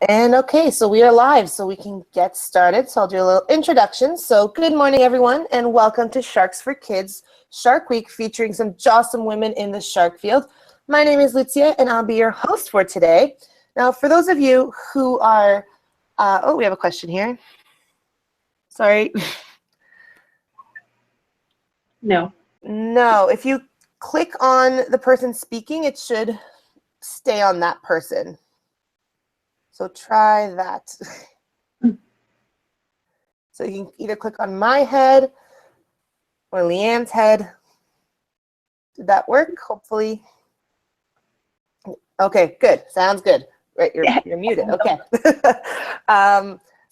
And okay, so we are live, so we can get started. So I'll do a little introduction. So good morning, everyone, and welcome to Sharks4Kids Shark Week, featuring some awesome women in the shark field. My name is Lucia, and I'll be your host for today. Now, for those of you who are, oh, we have a question here. Sorry. No. No, if you click on the person speaking, it should stay on that person. So try that. So you can either click on my head or Leann's head. Did that work? Hopefully. Okay, good. Sounds good. Right, you're muted. Okay.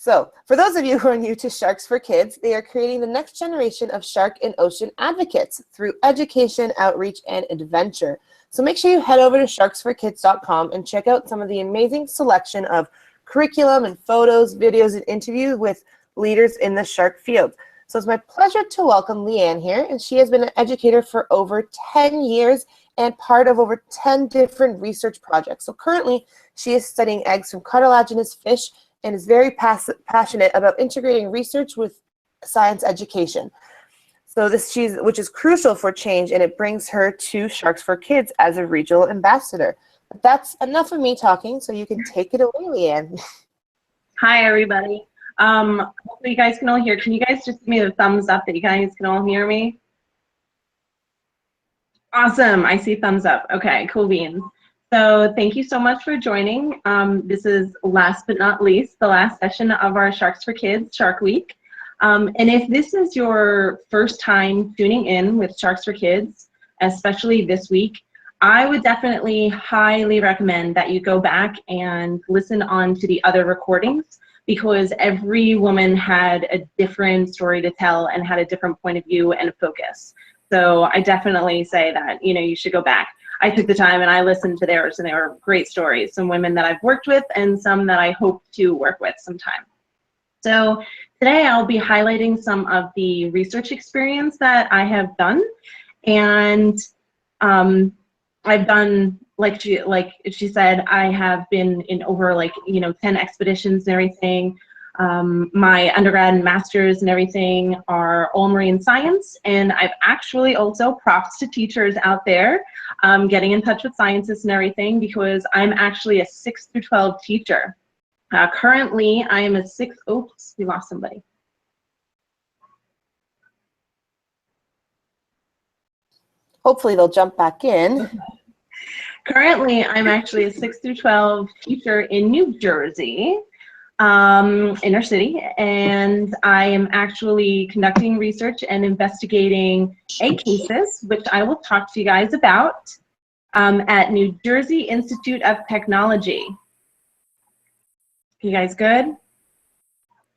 So for those of you who are new to Sharks4Kids, they are creating the next generation of shark and ocean advocates through education, outreach, and adventure. So make sure you head over to Sharks4Kids.com and check out some of the amazing selection of curriculum and photos, videos, and interviews with leaders in the shark field. So it's my pleasure to welcome Leann here, and she has been an educator for over 10 years and part of over 10 different research projects. So currently, she is studying eggs from cartilaginous fish and is very passionate about integrating research with science education. So which is crucial for change, and it brings her to Sharks4Kids as a regional ambassador. But that's enough of me talking, so you can take it away, Leann. Hi, everybody. Hopefully you guys can all hear. Can you guys just give me the thumbs up that you guys can all hear me? Awesome. I see thumbs up. Okay, cool beans. So thank you so much for joining. This is, last but not least, the last session of our Sharks4Kids Shark Week. And if this is your first time tuning in with Sharks4Kids, especially this week, I would definitely highly recommend that you go back and listen on to the other recordings, because every woman had a different story to tell and had a different point of view and focus. So I definitely say that, you should go back. I took the time and I listened to theirs, and they were great stories. Some women that I've worked with and some that I hope to work with sometime. So today I'll be highlighting some of the research experience that I have done. And I've done, like she said, I have been in over 10 expeditions and everything. My undergrad and master's and everything are all marine science, and I've actually also, props to teachers out there, getting in touch with scientists and everything, because I'm actually a 6 through 12 teacher. Currently, I am a oops, we lost somebody. Hopefully they'll jump back in. Currently, I'm actually a 6 through 12 teacher in New Jersey, inner city, and I am actually conducting research and investigating egg cases, which I will talk to you guys about, at New Jersey Institute of Technology. You guys good?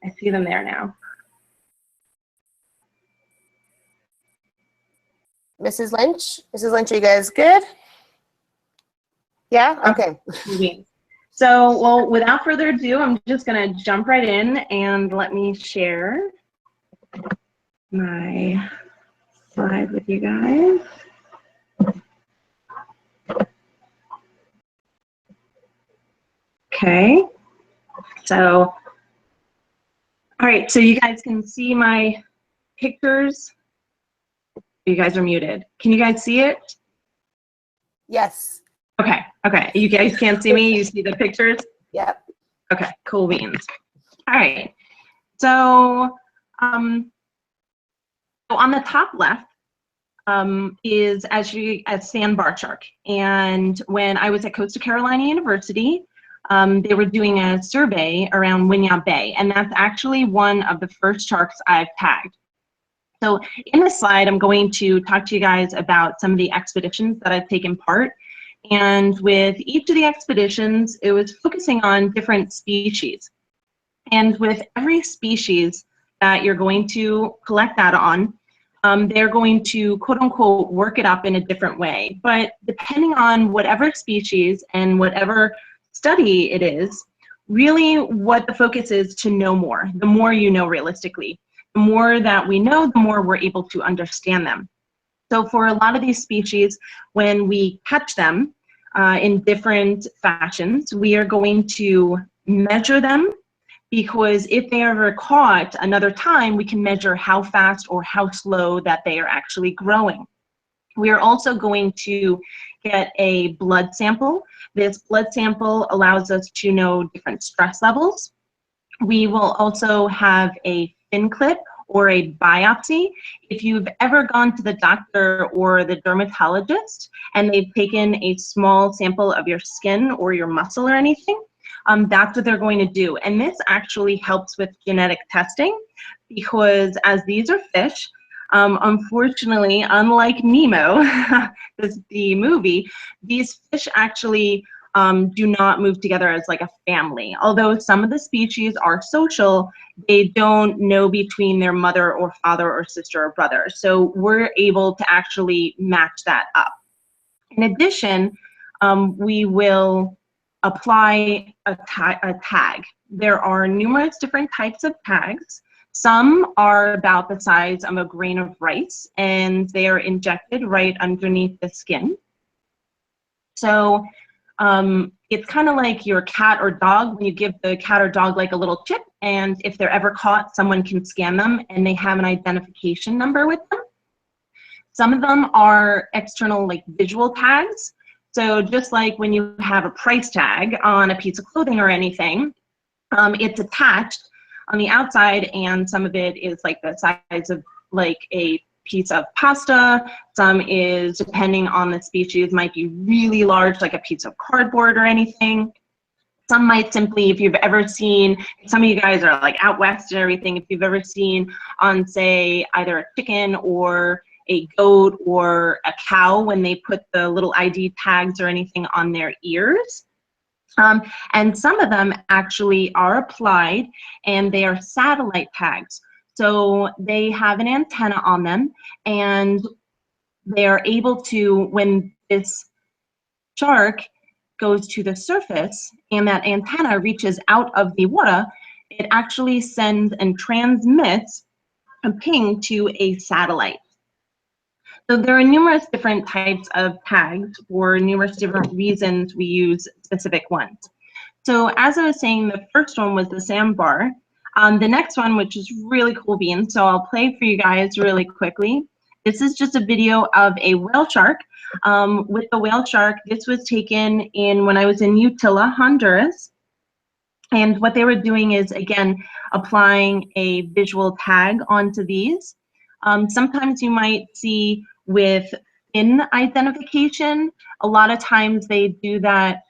I see them there now. Mrs. Lynch, are you guys good? Yeah? Okay. So, well, without further ado, I'm just going to jump right in, and let me share my slide with you guys. Okay. So, all right, so you guys can see my pictures. You guys are muted. Can you guys see it? Yes. Okay, okay. You guys can't see me? You see the pictures? Yep. Okay, cool beans. All right. So, on the top left is a sandbar shark. And when I was at Coastal Carolina University, they were doing a survey around Winn Bay, and that's actually one of the first sharks I've tagged. So in this slide, I'm going to talk to you guys about some of the expeditions that I've taken part. And with each of the expeditions, it was focusing on different species. And with every species that you're going to collect data on, they're going to, quote unquote, work it up in a different way. But depending on whatever species and whatever study it is, really what the focus is to know more. The more you know realistically. The more that we know, the more we're able to understand them. So for a lot of these species, when we catch them in different fashions, we are going to measure them, because if they are ever caught another time, we can measure how fast or how slow that they are actually growing. We are also going to get a blood sample. This blood sample allows us to know different stress levels. We will also have a fin clip or a biopsy. If you've ever gone to the doctor or the dermatologist and they've taken a small sample of your skin or your muscle or anything, that's what they're going to do. And this actually helps with genetic testing, because as these are fish, unfortunately, unlike Nemo, the movie, these fish actually do not move together as like a family. Although some of the species are social, they don't know between their mother or father or sister or brother. So we're able to actually match that up. In addition, we will apply a tag. There are numerous different types of tags. Some are about the size of a grain of rice, and they are injected right underneath the skin. So it's kind of like your cat or dog, when you give the cat or dog like a little chip, and if they're ever caught, someone can scan them and they have an identification number with them. Some of them are external, like visual tags. So just like when you have a price tag on a piece of clothing or anything, it's attached on the outside, and some of it is like the size of like a piece of pasta. Some is, depending on the species, might be really large, like a piece of cardboard or anything. Some might simply, if you've ever seen, some of you guys are like out west and everything, if you've ever seen on, say, either a chicken or a goat or a cow, when they put the little ID tags or anything on their ears. And some of them actually are applied, and they are satellite tags. So they have an antenna on them, and they are able to, when this shark goes to the surface and that antenna reaches out of the water, it actually sends and transmits a ping to a satellite. So there are numerous different types of tags for numerous different reasons we use specific ones. So as I was saying, the first one was the sandbar. The next one, which is really cool beans, so I'll play for you guys really quickly. This is just a video of a whale shark. With the whale shark, this was taken when I was in Utila, Honduras. And what they were doing is, again, applying a visual tag onto these. Sometimes you might see with fin identification, a lot of times they do that.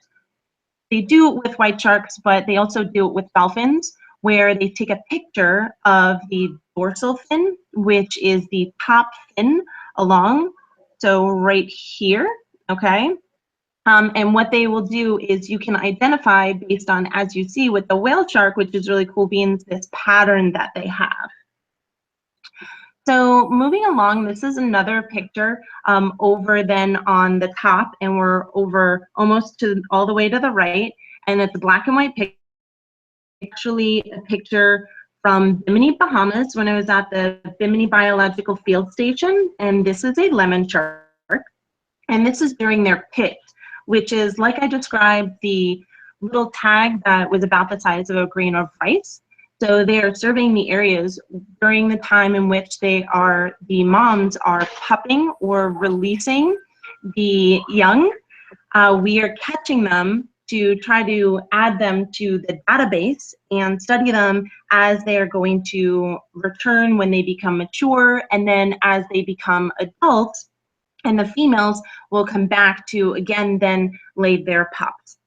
They do it with white sharks, but they also do it with dolphins, where they take a picture of the dorsal fin, which is the top fin along, so right here, okay? And what they will do is you can identify based on, as you see with the whale shark, which is really cool beans, this pattern that they have. So moving along, this is another picture over then on the top, and we're over almost to all the way to the right, and it's a black and white picture. Actually a picture from Bimini, Bahamas, when I was at the Bimini Biological Field Station, and this is a lemon shark, and this is during their pit, which is, like I described, the little tag that was about the size of a grain of rice. So they are surveying the areas during the time in which the moms are pupping or releasing the young. We are catching them to try to add them to the database and study them as they are going to return when they become mature, and then as they become adults, and the females will come back to, again, then lay their pups.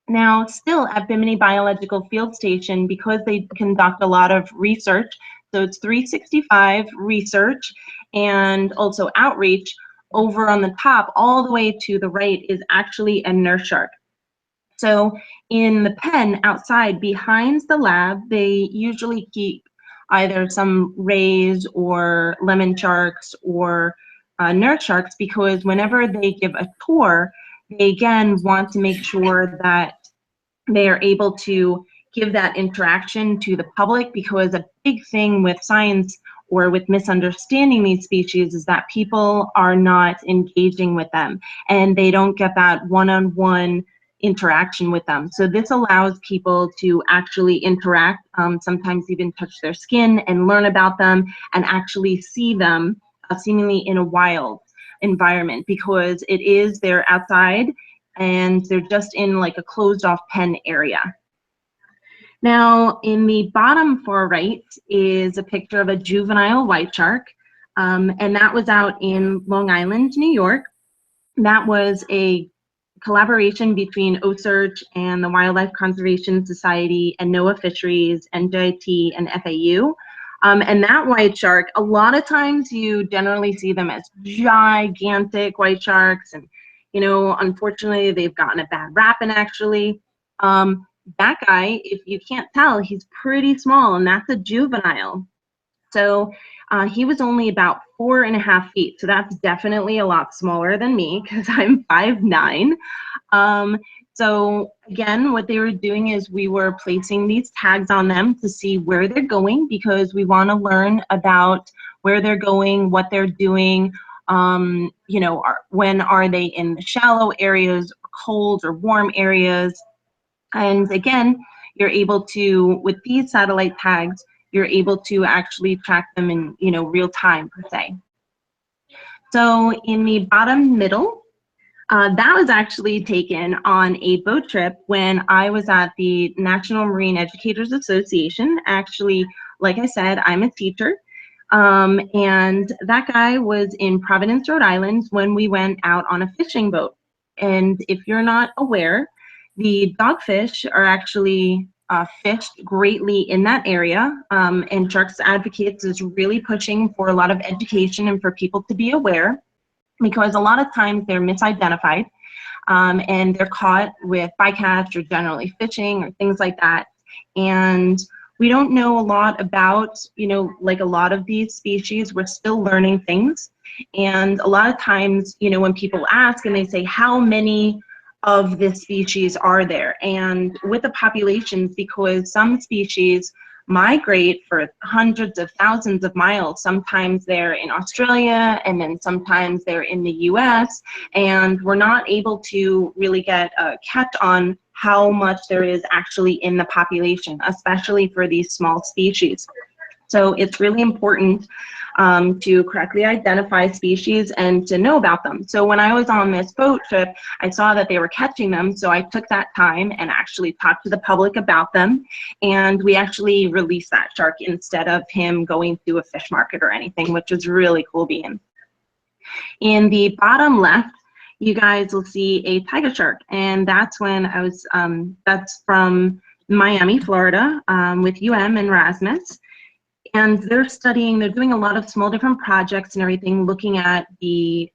Now, still at Bimini Biological Field Station, because they conduct a lot of research, so it's 365 research and also outreach, over on the top, all the way to the right, is actually a nurse shark. So in the pen outside behind the lab, they usually keep either some rays or lemon sharks or nurse sharks, because whenever they give a tour, they again want to make sure that they are able to give that interaction to the public, because a big thing with science or with misunderstanding these species is that people are not engaging with them, and they don't get that one-on-one interaction with them. So this allows people to actually interact, sometimes even touch their skin and learn about them and actually see them seemingly in a wild environment, because they're outside and they're just in like a closed off pen area. Now, in the bottom far right is a picture of a juvenile white shark, and that was out in Long Island, New York. That was a collaboration between OSEARCH and the Wildlife Conservation Society and NOAA Fisheries, NJIT, and FAU. And that white shark, a lot of times you generally see them as gigantic white sharks, and unfortunately they've gotten a bad rap. And actually, that guy, if you can't tell, he's pretty small, and that's a juvenile. So he was only about 4.5 feet. So that's definitely a lot smaller than me, because I'm 5'9". So again, what they were doing is we were placing these tags on them to see where they're going, because we want to learn about where they're going, what they're doing, when are they in the shallow areas, cold or warm areas. And again, you're able to, with these satellite tags, you're able to actually track them in real time per se. So in the bottom middle, that was actually taken on a boat trip when I was at the National Marine Educators Association. Actually, like I said, I'm a teacher. And that guy was in Providence, Rhode Island when we went out on a fishing boat. And if you're not aware, the dogfish are actually fished greatly in that area, and Sharks Advocates is really pushing for a lot of education and for people to be aware, because a lot of times they're misidentified, and they're caught with bycatch or generally fishing or things like that. And we don't know a lot about, like a lot of these species. We're still learning things. And a lot of times, when people ask and they say, how many of this species are there? And with the populations, because some species migrate for hundreds of thousands of miles. Sometimes they're in Australia, and then sometimes they're in the US, and we're not able to really get a catch on how much there is actually in the population, especially for these small species. So it's really important to correctly identify species and to know about them. So when I was on this boat trip, I saw that they were catching them, so I took that time and actually talked to the public about them, and we actually released that shark instead of him going to a fish market or anything, which was really cool being. In the bottom left, you guys will see a tiger shark, and that's when I was, that's from Miami, Florida, with UM and Rasmus. And they're doing a lot of small different projects and everything, looking at the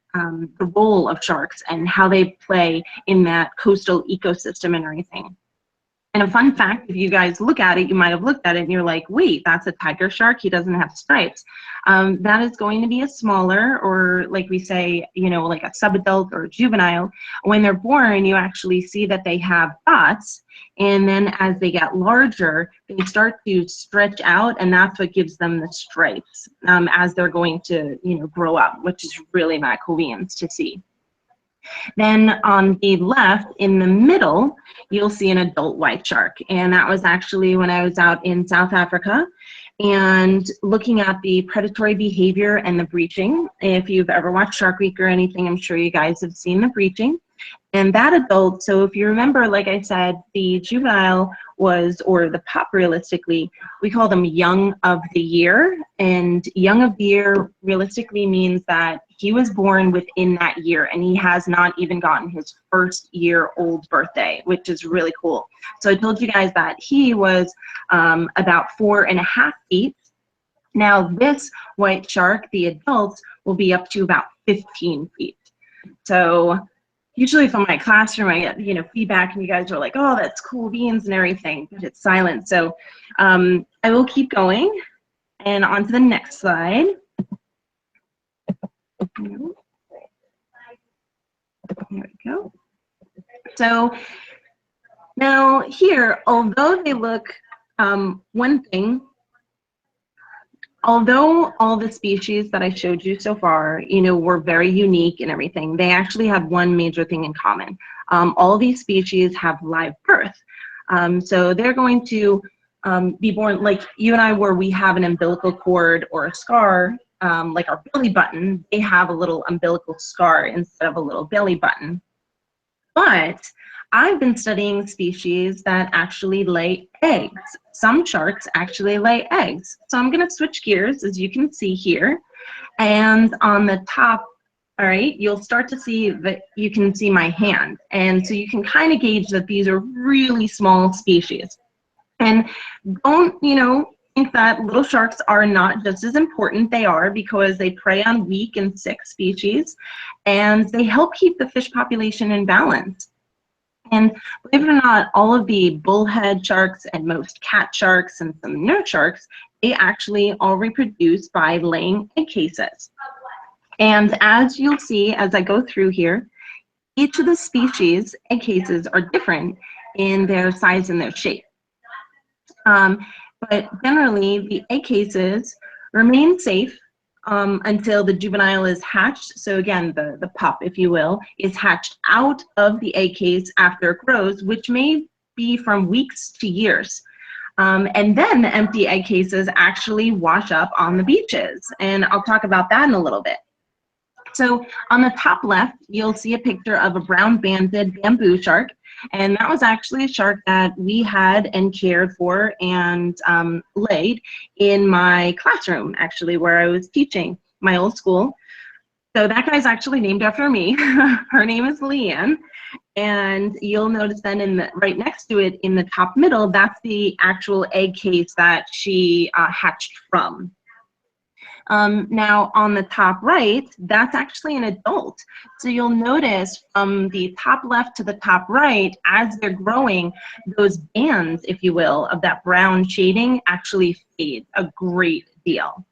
role of sharks and how they play in that coastal ecosystem and everything. And a fun fact, if you guys look at it, you might have looked at it and you're like, wait, that's a tiger shark, he doesn't have stripes. That is going to be a smaller, or like we say, like a subadult or a juvenile. When they're born, you actually see that they have dots, and then as they get larger, they start to stretch out, and that's what gives them the stripes as they're going to, grow up, which is really cool to see. Then on the left, in the middle, you'll see an adult white shark. And that was actually when I was out in South Africa and looking at the predatory behavior and the breaching. If you've ever watched Shark Week or anything, I'm sure you guys have seen the breaching. And that adult, so if you remember, like I said, the juvenile was, or the pup realistically, we call them young of the year. And young of the year realistically means that he was born within that year, and he has not even gotten his first-year-old birthday, which is really cool. So I told you guys that he was about 4.5 feet. Now this white shark, the adults, will be up to about 15 feet. So usually from my classroom, I get feedback, and you guys are like, "Oh, that's cool beans" and everything, but it's silent. So I will keep going, and on to the next slide. Here we go. So now here, although they look one thing, although all the species that I showed you so far, were very unique and everything, they actually have one major thing in common. all these species have live birth. So they're going to be born like you and I were. We have an umbilical cord or a scar, like our belly button. They have a little umbilical scar instead of a little belly button. But I've been studying species that actually lay eggs. Some sharks actually lay eggs. So I'm going to switch gears, as you can see here. And on the top, all right, you'll start to see that you can see my hand. And so you can kind of gauge that these are really small species. And don't, think that little sharks are not just as important. They are, because they prey on weak and sick species, and they help keep the fish population in balance. And believe it or not, all of the bullhead sharks and most cat sharks and some nurse sharks, they actually all reproduce by laying egg cases. And as you'll see as I go through here, each of the species' egg cases are different in their size and their shape. But generally, the egg cases remain safe until the juvenile is hatched. So again, the pup, if you will, is hatched out of the egg case after it grows, which may be from weeks to years. And then the empty egg cases actually wash up on the beaches. And I'll talk about that in a little bit. So on the top left, you'll see a picture of a brown-banded bamboo shark. And that was actually a shark that we had and cared for and laid in my classroom, actually, where I was teaching my old school. So that guy's actually named after me. Her name is Leann. And you'll notice then right next to it in the top middle, that's the actual egg case that she hatched from. Now on the top right, that's actually an adult. So you'll notice from the top left to the top right, as they're growing, those bands, if you will, of that brown shading actually fade a great deal.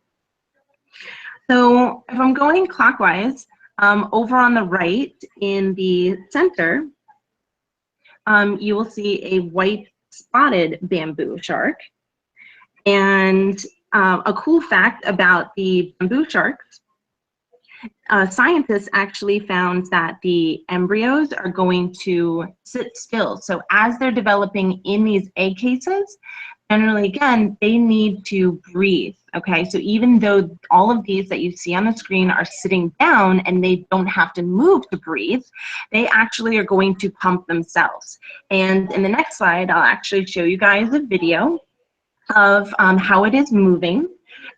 So if I'm going clockwise, over on the right in the center, you will see a white spotted bamboo shark. And a cool fact about the bamboo sharks, scientists actually found that the embryos are going to sit still. So as they're developing in these egg cases, generally, again, they need to breathe, okay? So even though all of these that you see on the screen are sitting down and they don't have to move to breathe, they actually are going to pump themselves. And in the next slide, I'll actually show you guys a video of how it is moving.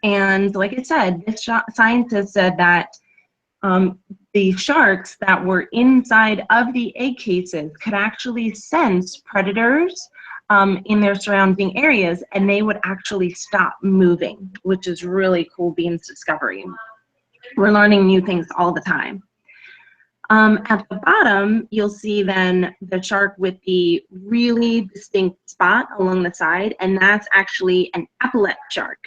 And like I said, this scientist said that the sharks that were inside of the egg cases could actually sense predators in their surrounding areas, and they would actually stop moving, which is really cool beans discovery. We're learning new things all the time. At the bottom, you'll see then the shark with the really distinct spot along the side, and that's actually an epaulette shark.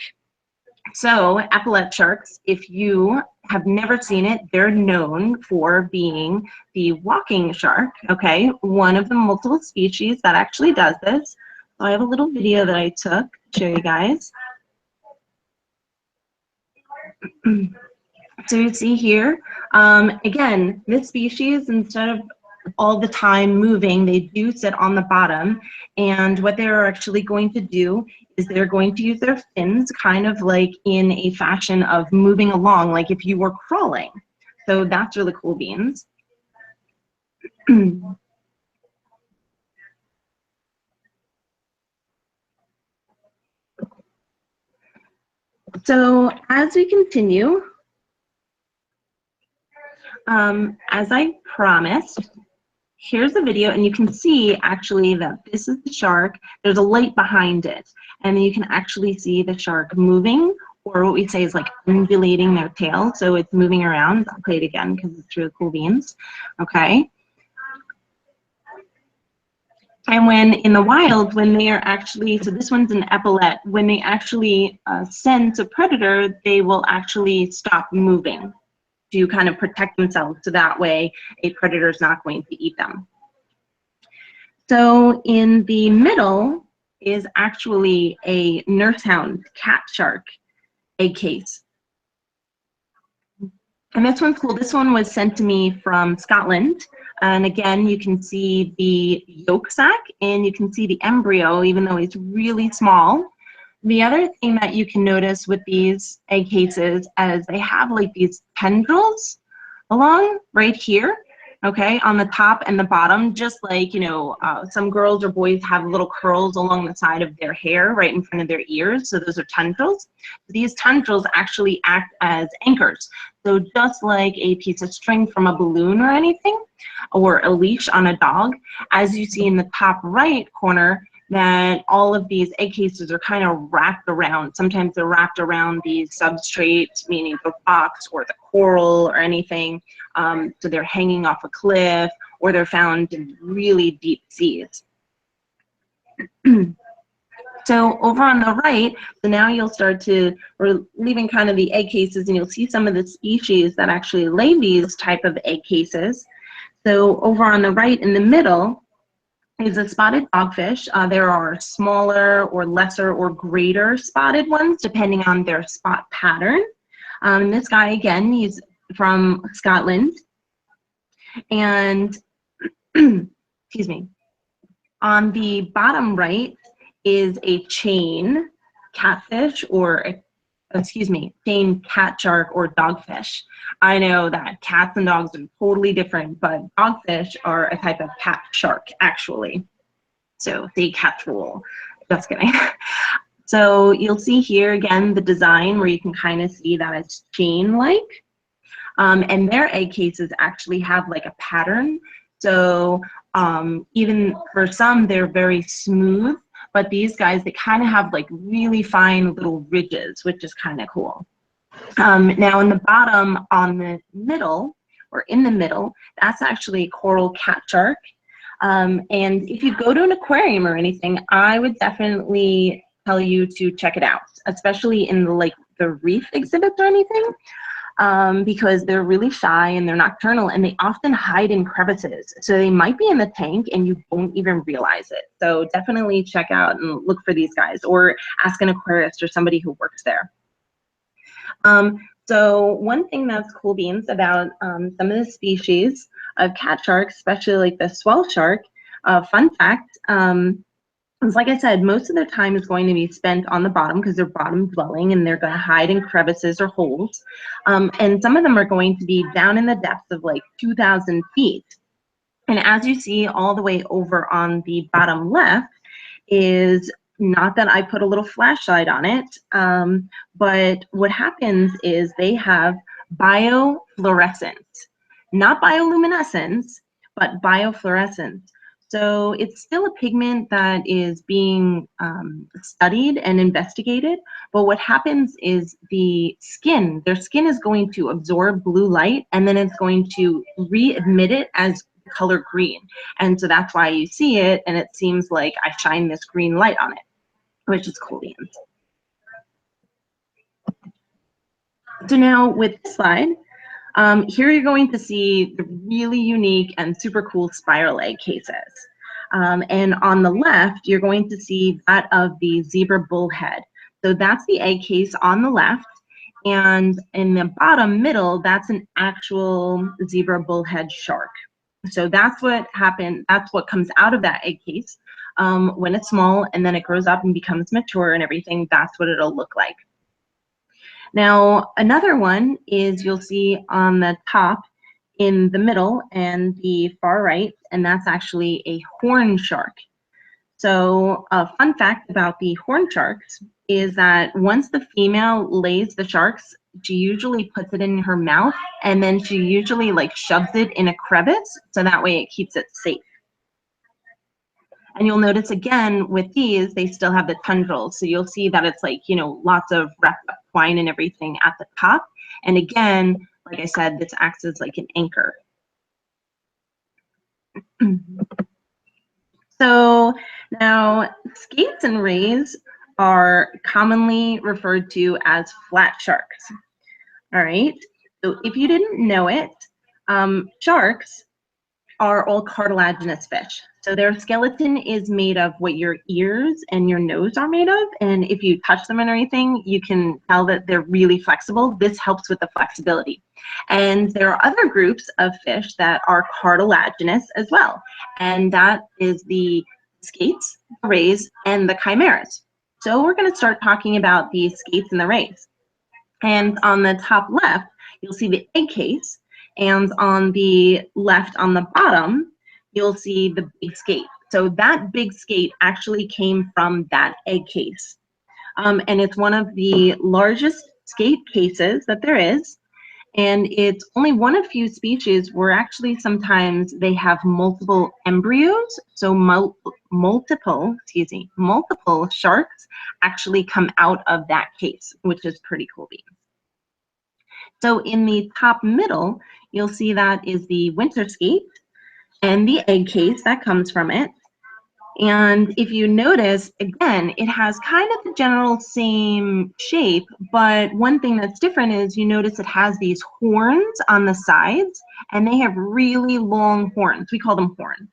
So epaulette sharks, if you have never seen it, they're known for being the walking shark, okay? One of the multiple species that actually does this. So I have a little video that I took to show you guys. So you see here, again, this species, instead of all the time moving, they do sit on the bottom, and what they're actually going to do is they're going to use their fins kind of like in a fashion of moving along, like if you were crawling. So that's really cool beans. So as we continue, as I promised, here's the video, and you can see actually that this is the shark. There's a light behind it, and you can actually see the shark moving, or what we say is like undulating their tail. So it's moving around. I'll play it again because it's really cool beans. Okay. And when in the wild, when they are actually, so this one's an epaulette, when they actually sense a predator, they will actually stop moving to kind of protect themselves, so that way a predator is not going to eat them. So in the middle is actually a nursehound cat shark egg case. And this one's cool. This one was sent to me from Scotland. And again, you can see the yolk sac and you can see the embryo, even though it's really small. The other thing that you can notice with these egg cases is they have like these tendrils along right here, okay, on the top and the bottom, just like, you know, some girls or boys have little curls along the side of their hair right in front of their ears, so those are tendrils. These tendrils actually act as anchors. So just like a piece of string from a balloon or anything, or a leash on a dog, as you see in the top right corner, that all of these egg cases are kind of wrapped around. Sometimes they're wrapped around the substrate, meaning the rocks or the coral or anything. So they're hanging off a cliff, or they're found in really deep seas. So over on the right, so now you'll start to, we're leaving kind of the egg cases, and you'll see some of the species that actually lay these type of egg cases. So over on the right in the middle is a spotted dogfish. There are smaller or lesser or greater spotted ones depending on their spot pattern. This guy, again, he's from Scotland. And, excuse me, on the bottom right is a chain catfish, or chain cat shark or dogfish. I know that cats and dogs are totally different, but dogfish are a type of cat shark, actually. So they catch rule. Just kidding. So you'll see here again the design where you can kind of see that it's chain-like. And their egg cases actually have like a pattern. So even for some, they're very smooth. But these guys, they kind of have like really fine little ridges, which is kind of cool. Now in the bottom on the middle, or in the middle, that's actually a coral cat shark. And if you go to an aquarium or anything, I would definitely tell you to check it out, especially in the reef exhibits or anything. Because they're really shy and they're nocturnal, and they often hide in crevices. So they might be in the tank and you won't even realize it. So definitely check out and look for these guys, or ask an aquarist or somebody who works there. So one thing that's cool beans about some of the species of cat sharks, especially like the swell shark, fun fact, like I said, most of their time is going to be spent on the bottom because they're bottom dwelling, and they're going to hide in crevices or holes. And some of them are going to be down in the depths of like 2,000 feet. And as you see all the way over on the bottom left is, not that I put a little flashlight on it, but what happens is they have biofluorescence, not bioluminescence, but biofluorescence. So it's still a pigment that is being studied and investigated, but what happens is their skin is going to absorb blue light, and then it's going to re-emit it as color green. And so that's why you see it, and it seems like I shine this green light on it, which is cool. So now with this slide, here you're going to see the really unique and super cool spiral egg cases. And on the left, you're going to see that of the zebra bullhead. So that's the egg case on the left. And in the bottom middle, that's an actual zebra bullhead shark. So that's what happened. That's what comes out of that egg case when it's small, and then it grows up and becomes mature and everything. That's what it'll look like. Now, another one is you'll see on the top in the middle and the far right, and that's actually a horn shark. So a fun fact about the horn sharks is that once the female lays the sharks, she usually puts it in her mouth, and then she usually like shoves it in a crevice, so that way it keeps it safe. And you'll notice again with these, they still have the tendrils. So you'll see that it's like, you know, lots of wrapped up twine and everything at the top. And again, like I said, this acts as like an anchor. So now skates and rays are commonly referred to as flat sharks. All right. So if you didn't know it, sharks are all cartilaginous fish. So their skeleton is made of what your ears and your nose are made of. And if you touch them and everything, you can tell that they're really flexible. This helps with the flexibility. And there are other groups of fish that are cartilaginous as well. And that is the Skeets, the rays, and the chimeras. So we're going to start talking about the Skeets and the rays. And on the top left, you'll see the egg case. And on the left, on the bottom, you'll see the big skate. So that big skate actually came from that egg case. And it's one of the largest skate cases that there is. And it's only one of few species where actually sometimes they have multiple embryos. So multiple sharks actually come out of that case, which is pretty cool. So in the top middle, you'll see that is the winter skate and the egg case that comes from it. And if you notice, again, it has kind of the general same shape, but one thing that's different is you notice it has these horns on the sides, and they have really long horns. We call them horns.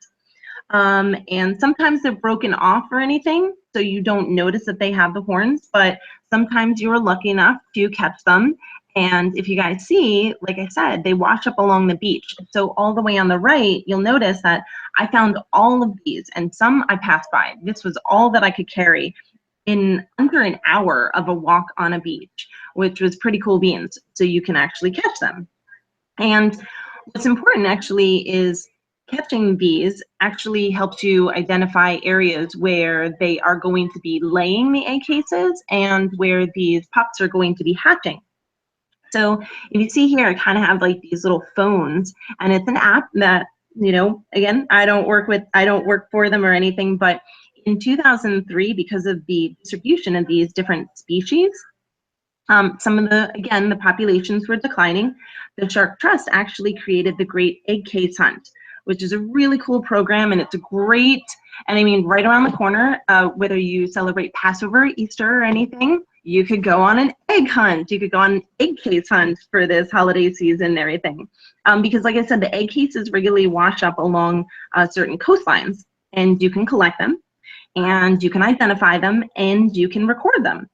And sometimes they're broken off or anything, so you don't notice that they have the horns, but sometimes you're lucky enough to catch them. And if you guys see, like I said, they wash up along the beach. So all the way on the right, you'll notice that I found all of these, and some I passed by. This was all that I could carry in under an hour of a walk on a beach, which was pretty cool beans. So you can actually catch them. And what's important actually is catching these actually helps you identify areas where they are going to be laying the egg cases and where these pups are going to be hatching. So if you see here, I kind of have like these little phones, and it's an app that, you know, again, I don't work for them or anything, but in 2003, because of the distribution of these different species, some of the populations were declining. The Shark Trust actually created the Great Egg Case Hunt, which is a really cool program, and it's a great, and I mean, right around the corner, whether you celebrate Passover, Easter, or anything, you could go on an egg hunt. You could go on an egg case hunt for this holiday season and everything. Because like I said, the egg cases regularly wash up along certain coastlines, and you can collect them, and you can identify them, and you can record them.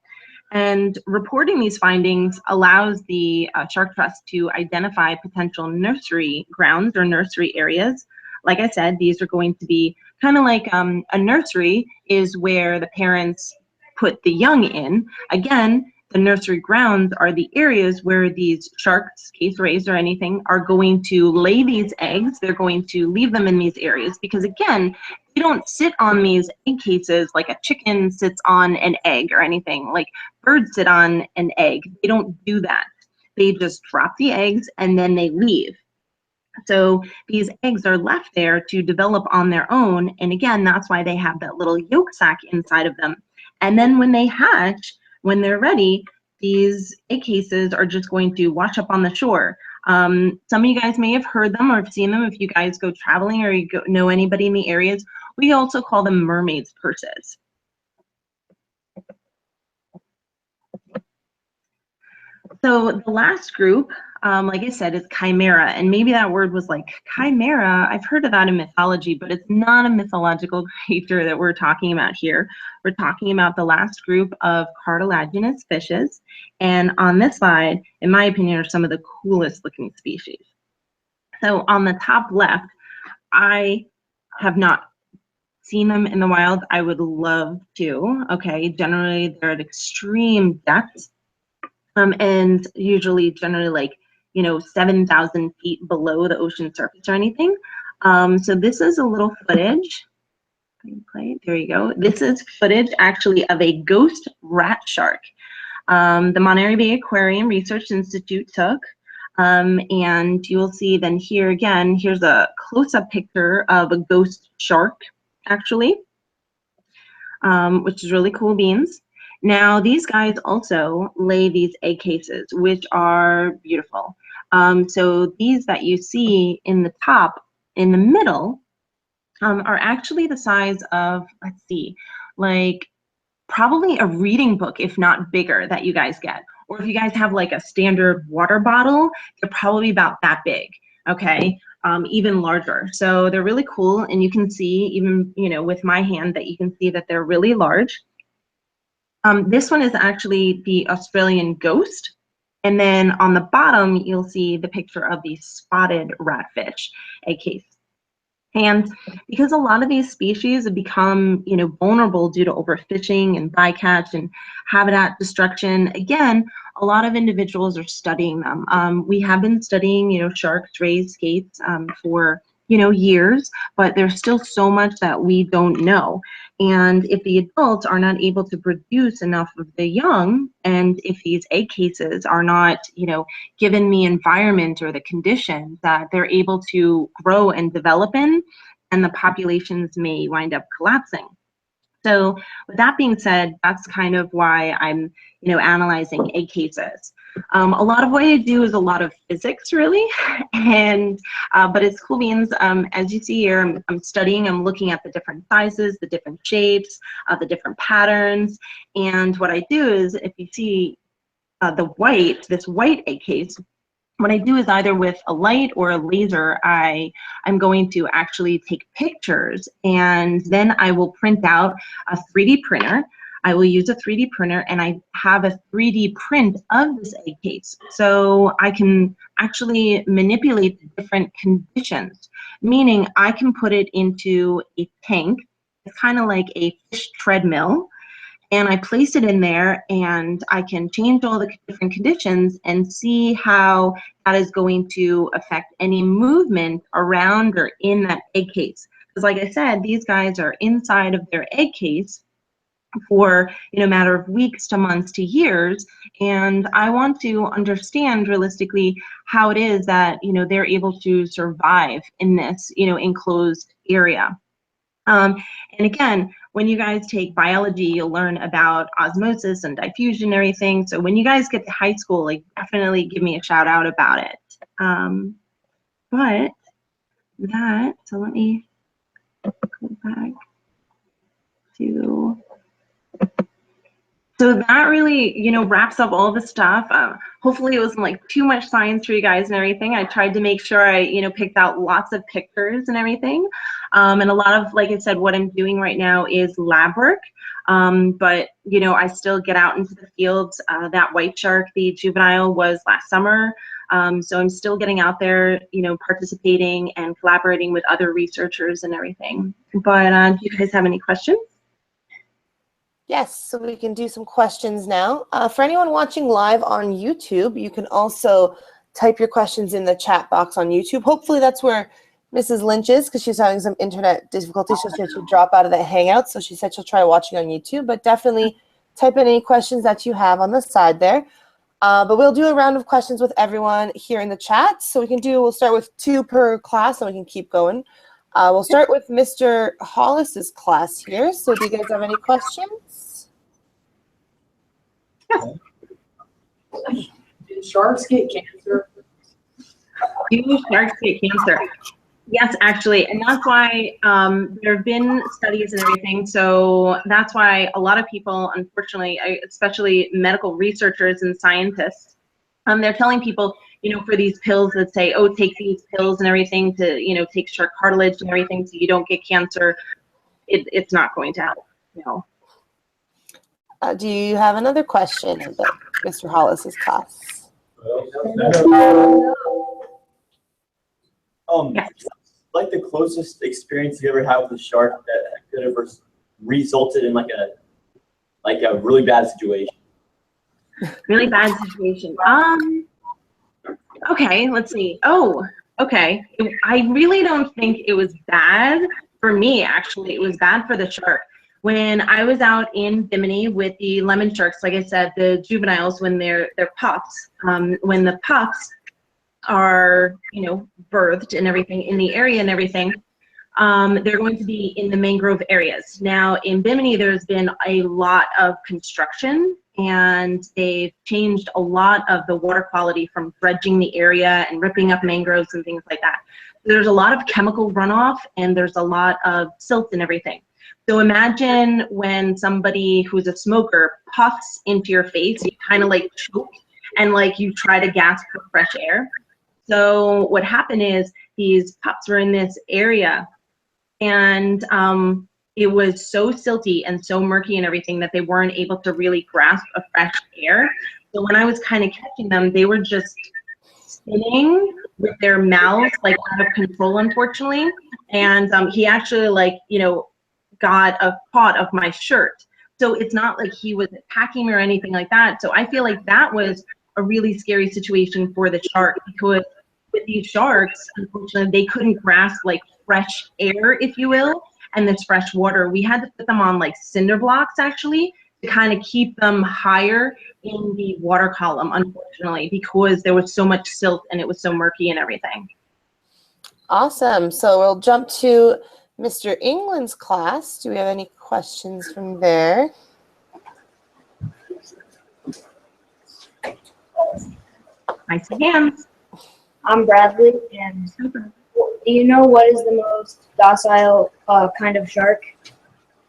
And reporting these findings allows the Shark Trust to identify potential nursery grounds or nursery areas. Like I said, these are going to be kind of like a nursery is where the parents put the young in. Again, the nursery grounds are the areas where these sharks, case rays, or anything are going to lay these eggs. They're going to leave them in these areas because, again, you don't sit on these egg cases like a chicken sits on an egg or anything. Like birds sit on an egg. They don't do that. They just drop the eggs and then they leave. So these eggs are left there to develop on their own. And again, that's why they have that little yolk sac inside of them. And then when they hatch, when they're ready, these egg cases are just going to wash up on the shore. Some of you guys may have heard them or have seen them if you guys go traveling or you know anybody in the areas. We also call them mermaid's purses. So the last group, like I said, is Chimera. And maybe that word was like, Chimera, I've heard of that in mythology, but it's not a mythological creature that we're talking about here. We're talking about the last group of cartilaginous fishes. And on this slide, in my opinion, are some of the coolest looking species. So on the top left, I have not seen them in the wild. I would love to. Okay, generally they're at extreme depths. And usually generally like, 7,000 feet below the ocean surface or anything. So this is a little footage. There you go. This is footage actually of a ghost rat shark. The Monterey Bay Aquarium Research Institute took. And you'll see then here again, here's a close-up picture of a ghost shark actually, which is really cool beans. Now, these guys also lay these egg cases, which are beautiful. So these that you see in the top, in the middle, are actually the size of, let's see, like probably a reading book, if not bigger, that you guys get. Or if you guys have like a standard water bottle, they're probably about that big, okay? even larger. So they're really cool, and you can see even, you know, with my hand that you can see that they're really large. This one is actually the Australian ghost. And then on the bottom, you'll see the picture of the spotted ratfish, egg case. And because a lot of these species have become, you know, vulnerable due to overfishing and bycatch and habitat destruction, again, a lot of individuals are studying them. We have been studying, you know, sharks, rays, skates for, you know, years, but there's still so much that we don't know. And if the adults are not able to produce enough of the young, and if these egg cases are not, you know, given the environment or the conditions that they're able to grow and develop in, and the populations may wind up collapsing. So with that being said, that's kind of why I'm, you know, analyzing egg cases. A lot of what I do is a lot of physics, really, and but it's cool beans. As you see here, I'm studying, I'm looking at the different sizes, the different shapes, the different patterns, and what I do is, if you see this white egg case, what I do is either with a light or a laser, I'm going to actually take pictures, and then I will print out a 3D printer. I will use a 3D printer, and I have a 3D print of this egg case. So I can actually manipulate the different conditions, meaning I can put it into a tank. It's kind of like a fish treadmill. And I place it in there, and I can change all the different conditions and see how that is going to affect any movement around or in that egg case. Because like I said, these guys are inside of their egg case for, you know, a matter of weeks to months to years. And I want to understand realistically how it is that, you know, they're able to survive in this, you know, enclosed area. And again, when you guys take biology, you'll learn about osmosis and diffusion and everything. So when you guys get to high school, like, definitely give me a shout out about it. So let me go back to, so that really, you know, wraps up all the stuff. Hopefully it wasn't like too much science for you guys and everything. I tried to make sure I, you know, picked out lots of pictures and everything. And a lot of, like I said, what I'm doing right now is lab work. But, you know, I still get out into the fields. That white shark, the juvenile, was last summer. So I'm still getting out there, you know, participating and collaborating with other researchers and everything. But do you guys have any questions? Yes, so we can do some questions now. For anyone watching live on YouTube, you can also type your questions in the chat box on YouTube. Hopefully that's where Mrs. Lynch is, because she's having some internet difficulties, so she had to drop out of the Hangout. So she said she'll try watching on YouTube, but definitely type in any questions that you have on the side there. But we'll do a round of questions with everyone here in the chat. So we'll start with 2 per class, and we can keep going. We'll start with Mr. Hollis's class here. So do you guys have any questions? Yes. Did sharks get cancer? Do sharks get cancer? Yes, actually, and that's why there have been studies and everything. So that's why a lot of people, unfortunately, especially medical researchers and scientists, they're telling people, you know, for these pills that say, oh, take these pills and everything to, you know, take shark cartilage and everything so you don't get cancer. It's not going to help, you know. Do you have another question about Mr. Hollis's class? Yes. Like the closest experience you ever had with a shark that could have resulted in like a really bad situation? Really bad situation. Okay, let's see. Oh, okay. I really don't think it was bad for me, actually. It was bad for the shark. When I was out in Bimini with the lemon sharks, like I said, the juveniles, when they're pups, when the pups are, you know, birthed and everything in the area and everything, they're going to be in the mangrove areas. Now in Bimini, there's been a lot of construction, and they've changed a lot of the water quality from dredging the area and ripping up mangroves and things like that. There's a lot of chemical runoff, and there's a lot of silt and everything. So imagine when somebody who's a smoker puffs into your face, you kind of like choke and like you try to gasp for fresh air. So what happened is these pups were in this area, and it was so silty and so murky and everything that they weren't able to really grasp a fresh air. So when I was kind of catching them, they were just spinning with their mouths like out of control, unfortunately. And he actually, like, you know, got a pot of my shirt. So it's not like he was attacking me or anything like that. So I feel like that was a really scary situation for the shark, because with these sharks, unfortunately, they couldn't grasp like fresh air, if you will, and this fresh water. We had to put them on like cinder blocks actually to kind of keep them higher in the water column, unfortunately, because there was so much silt and it was so murky and everything. Awesome. So we'll jump to Mr. England's class. Do we have any questions from there? I see hands. I'm Bradley, and do you know what is the most docile kind of shark?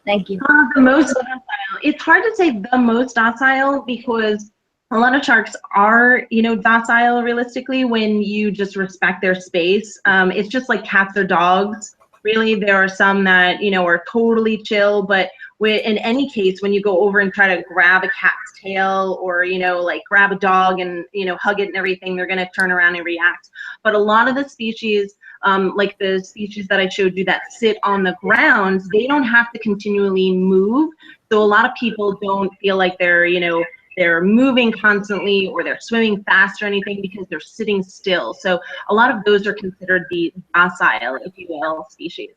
Thank you. The most docile. It's hard to say the most docile, because a lot of sharks are, you know, docile realistically when you just respect their space. It's just like cats or dogs. Really, there are some that, you know, are totally chill, but in any case, when you go over and try to grab a cat's tail, or, you know, like grab a dog and, you know, hug it and everything, they're going to turn around and react. But a lot of the species, like the species that I showed you that sit on the ground, they don't have to continually move. So a lot of people don't feel like they're, you know, they're moving constantly or they're swimming fast or anything, because they're sitting still. So a lot of those are considered the docile, if you will, species.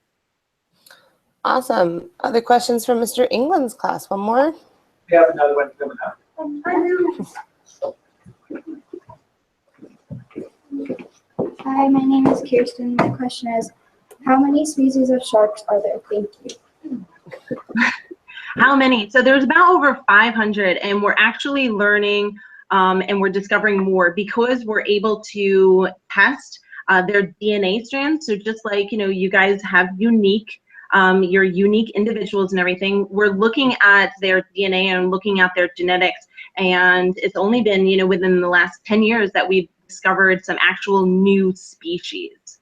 Awesome. Other questions from Mr. England's class? One more? We have another one coming up. Hi, my name is Kirsten. My question is, how many species of sharks are there? Thank you. How many? So there's about over 500, and we're actually learning and we're discovering more, because we're able to test their DNA strands. So just like, you know, you guys have unique, you're unique individuals and everything. We're looking at their DNA and looking at their genetics, and it's only been, you know, within the last 10 years that we've discovered some actual new species.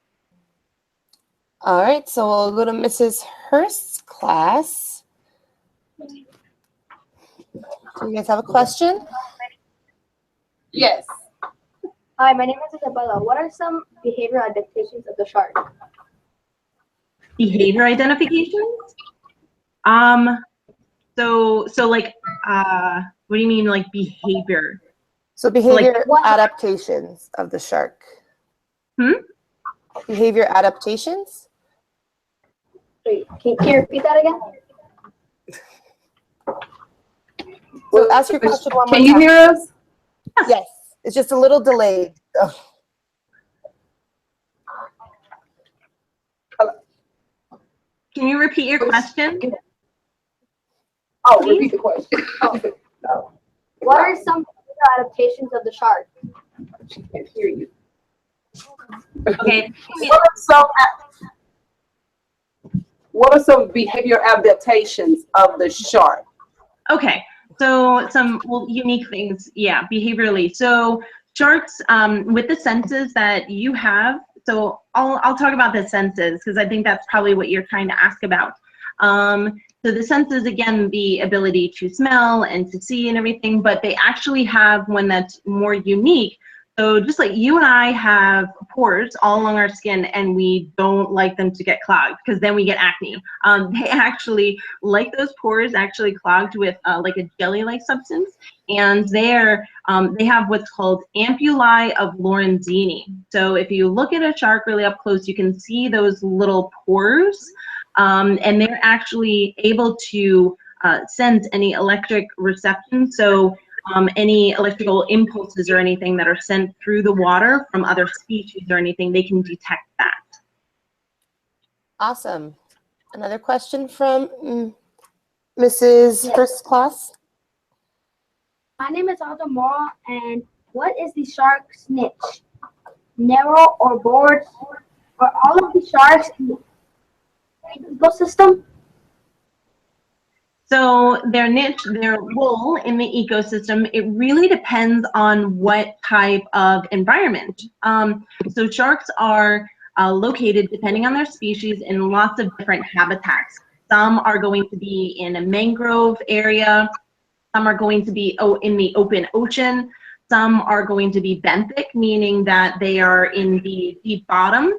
All right, so we'll go to Mrs. Hearst's class. Do you guys have a question? Yes. Hi, my name is Isabella. What are some behavioral adaptations of the shark? Behavior identifications? So like, what do you mean, like behavior? So behavior adaptations of the shark. Behavior adaptations? Wait, can you repeat that again? So ask your question one more time. Can you hear us? Yes. It's just a little delayed. So. Can you repeat your question? Oh, repeat the question. No. What are some behavioral adaptations of the shark? She can't hear you. Okay. What are some behavior adaptations of the shark? Okay. So some unique things, yeah, behaviorally. So sharks, with the senses that you have, so I'll talk about the senses, because I think that's probably what you're trying to ask about. So the senses, again, the ability to smell and to see and everything, but they actually have one that's more unique. So just like you and I have pores all along our skin, and we don't like them to get clogged, because then we get acne. They actually like those pores actually clogged with like a jelly-like substance, and they have what's called ampullae of Lorenzini. So if you look at a shark really up close, you can see those little pores, and they're actually able to sense any electric reception. So any electrical impulses or anything that are sent through the water from other species or anything, they can detect that. Awesome. Another question from Mrs. Hearst's class? My name is Aldo Mora, and what is the shark's niche? Narrow or broad? Are all of the sharks in the ecosystem? So their niche, their role in the ecosystem, it really depends on what type of environment. So sharks are located, depending on their species, in lots of different habitats. Some are going to be in a mangrove area. Some are going to be in the open ocean. Some are going to be benthic, meaning that they are in the deep bottom.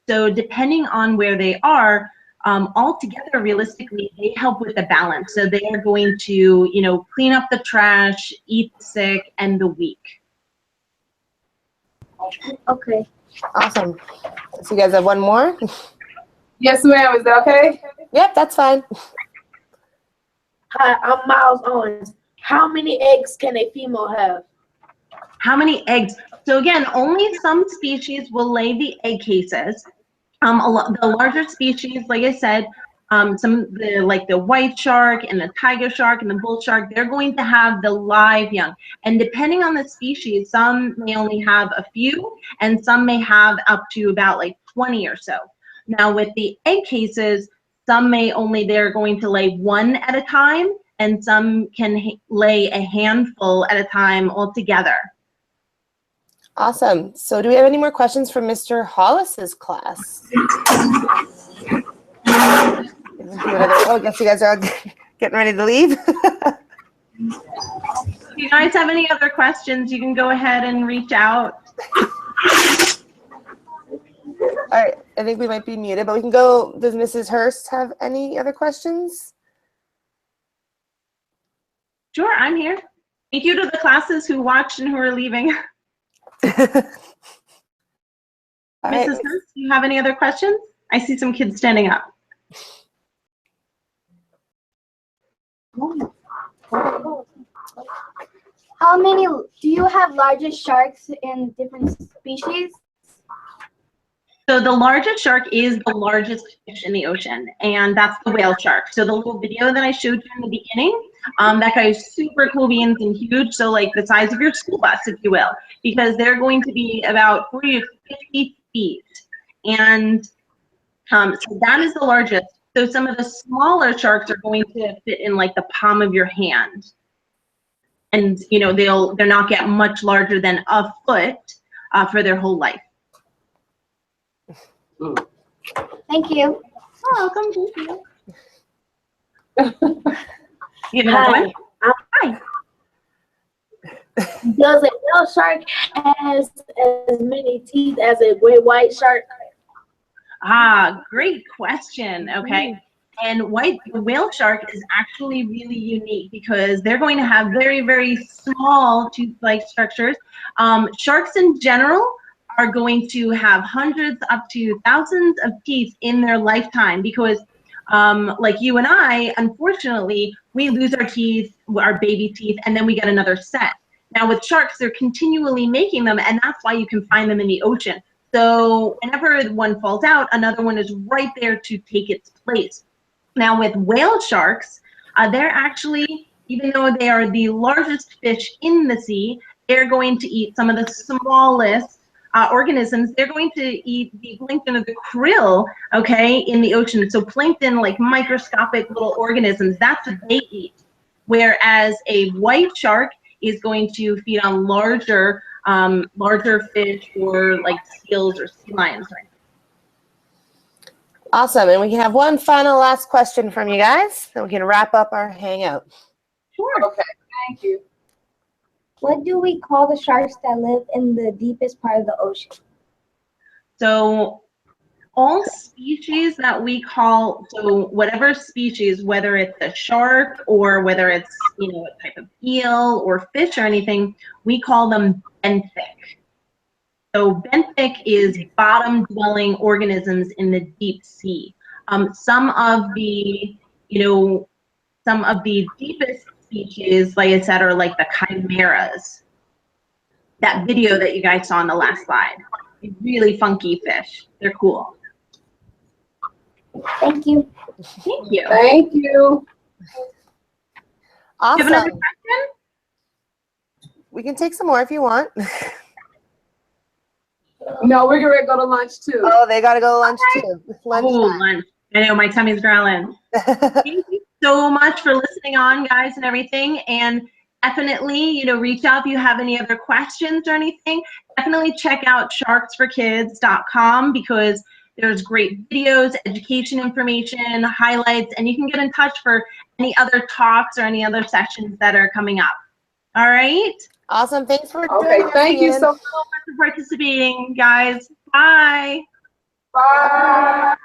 So depending on where they are, altogether, realistically, they help with the balance. So they are going to, you know, clean up the trash, eat the sick, and the weak. Okay. Awesome. So you guys have one more? Yes, ma'am. Is that okay? Yep, that's fine. Hi, I'm Miles Owens. How many eggs can a female have? How many eggs? So again, only some species will lay the egg cases. The larger species, like I said, like the white shark and the tiger shark and the bull shark, they're going to have the live young. And depending on the species, some may only have a few, and some may have up to about like 20 or so. Now with the egg cases, some may only, they're going to lay one at a time, and some can lay a handful at a time altogether. Awesome. So do we have any more questions from Mr. Hollis's class? Oh, I guess you guys are all getting ready to leave. If you guys have any other questions, you can go ahead and reach out. All right, I think we might be muted, but we can go. Does Mrs. Hearst have any other questions? Sure, I'm here. Thank you to the classes who watched and who are leaving. All right. Mrs. Hearst, do you have any other questions? I see some kids standing up. How many do you have largest sharks in different species? So the largest shark is the largest fish in the ocean, and that's the whale shark. So the little video that I showed you in the beginning, that guy is super cool beans and huge, so like the size of your school bus, if you will, because they're going to be about 40 to 50 feet. And so that is the largest. So some of the smaller sharks are going to fit in like the palm of your hand. And you know, they're not get much larger than a foot for their whole life. Thank you. Welcome. You have another one? Hi. Does a whale shark has as many teeth as a great white shark? Ah, great question. Okay. And the whale shark is actually really unique because they're going to have very, very small tooth-like structures. Sharks in general are going to have hundreds up to thousands of teeth in their lifetime because like you and I, unfortunately, we lose our teeth, our baby teeth, and then we get another set. Now with sharks, they're continually making them, and that's why you can find them in the ocean. So whenever one falls out, another one is right there to take its place. Now with whale sharks, they're actually, even though they are the largest fish in the sea, they're going to eat some of the smallest organisms. They're going to eat the plankton of the krill, okay, in the ocean. So plankton, like microscopic little organisms, that's what they eat. Whereas a white shark is going to feed on larger fish or like seals or sea lions. Awesome. And we can have one final last question from you guys, then we can wrap up our hangout. Sure. Okay, thank you. What do we call the sharks that live in the deepest part of the ocean? So all species that we call, so whatever species, whether it's a shark or whether it's, you know, a type of eel or fish or anything, we call them benthic. So benthic is bottom-dwelling organisms in the deep sea. Some of the deepest species, like I said, are like the chimeras. That video that you guys saw on the last slide. Really funky fish. They're cool. Thank you. Thank you. Thank you. Awesome. You have another question? We can take some more if you want. No, we're going to go to lunch too. Oh, they got to go to lunch too. Lunch Oh, time. lunch. I know, my tummy's growling. Thank you so much for listening on, guys, and everything. And definitely, you know, reach out if you have any other questions or anything. Definitely check out Sharks4Kids.com because there's great videos, education information, highlights, and you can get in touch for any other talks or any other sessions that are coming up. All right? Awesome. Thanks for Okay, joining us, thank you Leann. so much. For participating, guys. Bye. Bye.